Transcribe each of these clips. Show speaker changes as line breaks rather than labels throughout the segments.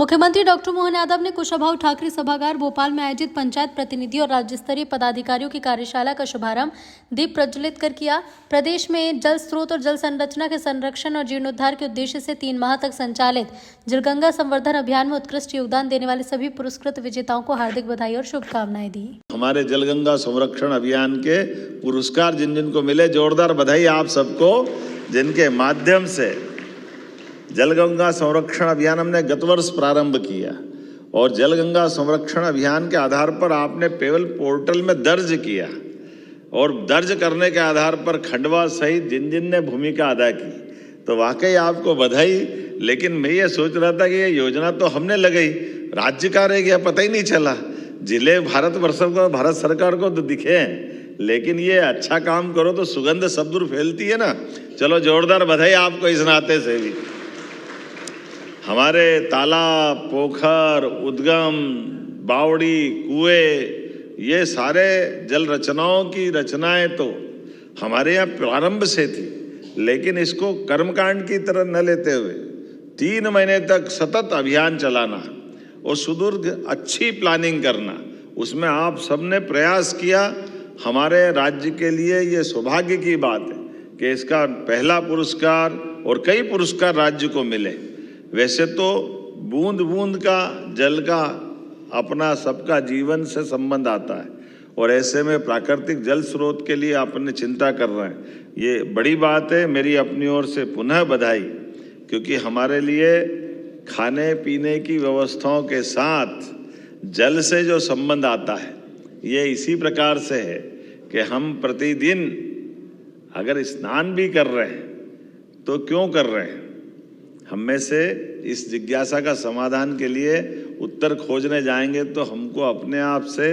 मुख्यमंत्री डॉक्टर मोहन यादव ने कुशाभाऊ ठाकरे सभागार भोपाल में आयोजित पंचायत प्रतिनिधि और राज्य स्तरीय पदाधिकारियों की कार्यशाला का शुभारंभ दीप प्रज्वलित कर किया। प्रदेश में जल स्रोत और जल संरचना के संरक्षण और जीर्णोद्धार के उद्देश्य से 3 माह तक संचालित जलगंगा संवर्धन अभियान में उत्कृष्ट योगदान देने वाले सभी पुरस्कृत विजेताओं को हार्दिक बधाई और शुभकामनाएं दी।
हमारे जलगंगा संरक्षण अभियान के पुरस्कार जिन जिन को मिले, जोरदार बधाई आप सबको, जिनके माध्यम से जलगंगा संरक्षण अभियान हमने गत वर्ष प्रारंभ किया और जलगंगा संरक्षण अभियान के आधार पर आपने पेवल पोर्टल में दर्ज किया और दर्ज करने के आधार पर खंडवा सहित जिन जिन ने भूमिका अदा की, तो वाकई आपको बधाई। लेकिन मैं ये सोच रहा था कि ये योजना तो हमने लगाई, राज्य का रह गया, पता ही नहीं चला। जिले भारत सरकार को तो दिखे हैं, लेकिन ये अच्छा काम करो तो सुगंध सब दूर फैलती है ना। चलो जोरदार बधाई आपको इस नाते से भी। हमारे तालाब, पोखर, उद्गम, बावड़ी, कुएं, ये सारे जल रचनाओं की रचनाएं तो हमारे यहाँ प्रारंभ से थी, लेकिन इसको कर्मकांड की तरह न लेते हुए 3 महीने तक सतत अभियान चलाना और सुदूर अच्छी प्लानिंग करना, उसमें आप सबने प्रयास किया। हमारे राज्य के लिए ये सौभाग्य की बात है कि इसका पहला पुरस्कार और कई पुरस्कार राज्य को मिले। वैसे तो बूंद बूंद का जल का अपना सबका जीवन से संबंध आता है और ऐसे में प्राकृतिक जल स्रोत के लिए आपने चिंता कर रहे हैं, ये बड़ी बात है। मेरी अपनी ओर से पुनः बधाई, क्योंकि हमारे लिए खाने पीने की व्यवस्थाओं के साथ जल से जो संबंध आता है, ये इसी प्रकार से है कि हम प्रतिदिन अगर स्नान भी कर रहे हैं तो क्यों कर रहे हैं। हम में से इस जिज्ञासा का समाधान के लिए उत्तर खोजने जाएंगे तो हमको अपने आप से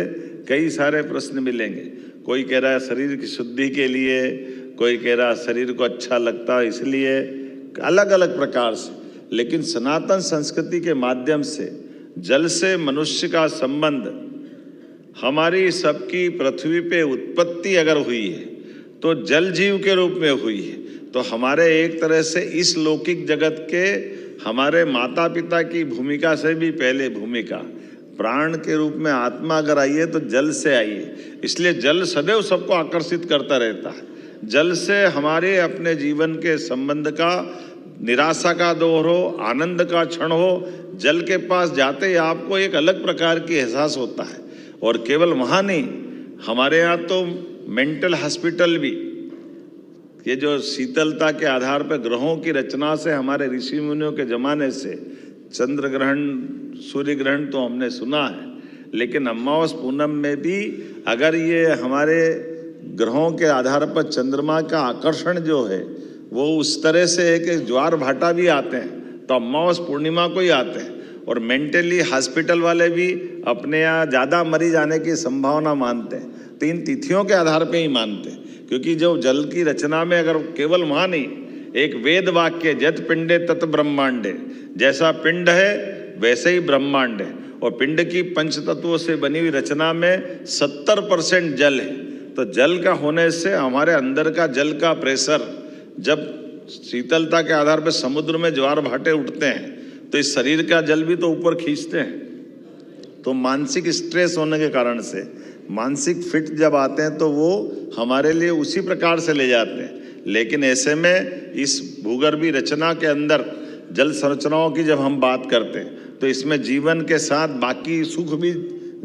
कई सारे प्रश्न मिलेंगे। कोई कह रहा है शरीर की शुद्धि के लिए, कोई कह रहा है शरीर को अच्छा लगता है इसलिए, अलग अलग प्रकार से। लेकिन सनातन संस्कृति के माध्यम से जल से मनुष्य का संबंध, हमारी सबकी पृथ्वी पे उत्पत्ति अगर हुई है तो जल जीव के रूप में हुई है। तो हमारे एक तरह से इस लौकिक जगत के हमारे माता पिता की भूमिका से भी पहले भूमिका प्राण के रूप में आत्मा अगर आई है तो जल से आई है। इसलिए जल सदैव सबको आकर्षित करता रहता है। जल से हमारे अपने जीवन के संबंध का, निराशा का दौर हो, आनंद का क्षण हो, जल के पास जाते ही आपको एक अलग प्रकार की एहसास होता है। और केवल वहाँ नहीं, हमारे यहाँ तो मेंटल हॉस्पिटल भी, ये जो शीतलता के आधार पर ग्रहों की रचना से हमारे ऋषि मुनियों के जमाने से चंद्र ग्रहण, सूर्य ग्रहण तो हमने सुना है, लेकिन अमावस पूनम में भी अगर ये हमारे ग्रहों के आधार पर चंद्रमा का आकर्षण जो है वो उस तरह से है कि ज्वार भाटा भी आते हैं तो अमावस पूर्णिमा को ही आते हैं। और मेंटली हॉस्पिटल वाले भी अपने यहाँ ज़्यादा मरीज आने की संभावना मानते हैं, तो इन तिथियों के आधार पर ही मानते हैं। क्योंकि जो जल की रचना में अगर केवल वहाँ नहीं, एक वेद वाक्य जत पिंडे तत ब्रह्मांडे, जैसा पिंड है वैसे ही ब्रह्मांड है। और पिंड की पंच तत्वों से बनी हुई रचना में 70% जल है। तो जल का होने से हमारे अंदर का जल का प्रेशर, जब शीतलता के आधार पर समुद्र में ज्वार भाटे उठते हैं तो इस शरीर का जल भी तो ऊपर खींचते हैं। तो मानसिक स्ट्रेस होने के कारण से मानसिक फिट जब आते हैं तो वो हमारे लिए उसी प्रकार से ले जाते हैं। लेकिन ऐसे में इस भूगर्भीय रचना के अंदर जल संरचनाओं की जब हम बात करते हैं तो इसमें जीवन के साथ बाकी सुख भी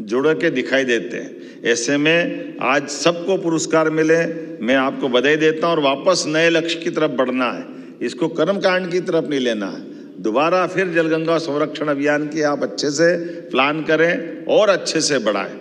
जुड़ के दिखाई देते हैं। ऐसे में आज सबको पुरस्कार मिले, मैं आपको बधाई देता हूँ। और वापस नए लक्ष्य की तरफ बढ़ना है, इसको कर्मकांड की तरफ नहीं लेना है। दोबारा फिर जलगंगा संरक्षण अभियान की आप अच्छे से प्लान करें और अच्छे से बढ़ाएं।